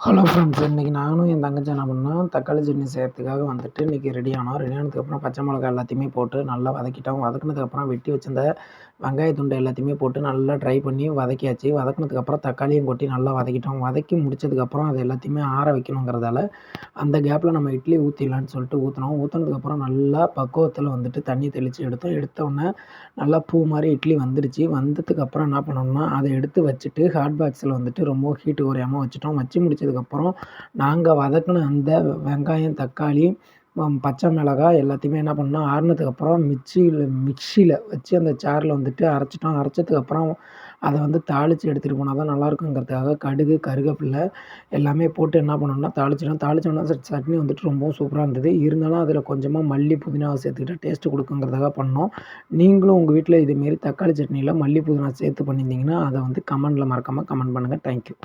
Hello friends, இன்றைக்கி நானும் என் தங்கச்சி என்ன பண்ணோம், தக்காளி சட்னி செய்கிறதுக்காக வந்துட்டு இன்றைக்கி ரெடி ஆனோம். ரெடி ஆனதுக்கப்புறம் பச்சை மிளகா எல்லாத்தையுமே போட்டு நல்லா வதக்கிட்டோம். வதக்குனதுக்கப்புறம் வெட்டி வச்சிருந்த வெங்காய துண்டு எல்லாத்தையுமே போட்டு நல்லா ட்ரை பண்ணி வதக்கியாச்சு. வதக்குனதுக்கப்புறம் தக்காளியும் கொட்டி நல்லா வதக்கிட்டோம். வதக்கி முடிச்சதுக்கப்புறம் அது எல்லாத்தையுமே ஆற வைக்கணுங்கிறதால அந்த கேப்பில் நம்ம இட்லி ஊற்றிடலான்னு சொல்லிட்டு ஊற்றினோம். ஊற்றினதுக்கப்புறம் நல்லா பக்குவத்தில் வந்துட்டு தண்ணி தெளித்து எடுத்தோம். எடுத்தோடனே நல்லா பூ மாதிரி இட்லி வந்துடுச்சு. வந்ததுக்கப்புறம் என்ன பண்ணோம்னா, அதை எடுத்து வச்சுட்டு ஹாட் பாக்ஸில் வந்துட்டு ரொம்ப ஹீட்டு குறையாம வச்சுட்டோம். வச்சு முடிச்சதுக்கப்புறம் நாங்கள் வதக்குன அந்த வெங்காயம், தக்காளி, பச்சை மிளகாய் எல்லாத்தையுமே என்ன பண்ணோம், ஆறுனதுக்கப்புறம் மிக்ஸியில் வச்சு அந்த ஜாரில் வந்துட்டு அரைச்சிட்டோம். அரைச்சதுக்கப்புறம் அதை வந்து தாளித்து எடுத்துகிட்டு போனால் தான் நல்லாயிருக்குங்கிறதுக்காக கடுகு, கருவேப்பில்லை எல்லாமே போட்டு என்ன பண்ணோம்னா தாளிச்சிட்டோம். தாளிச்சோம்னா சட்னி வந்துட்டு ரொம்பவும் சூப்பராக இருந்தது. இருந்தாலும் அதில் கொஞ்சமாக மல்லி, புதினாவை சேர்த்துக்கிட்டு டேஸ்ட்டு கொடுக்குங்கிறதுக்காக பண்ணோம். நீங்களும் உங்கள் வீட்டில் இதேமாரி தக்காளி சட்னியில் மல்லி, புதினா சேர்த்து பண்ணியிருந்தீங்கன்னா அதை வந்து கமெண்ட்டில் மறக்காமல் கமெண்ட் பண்ணுங்கள். தேங்க்யூ.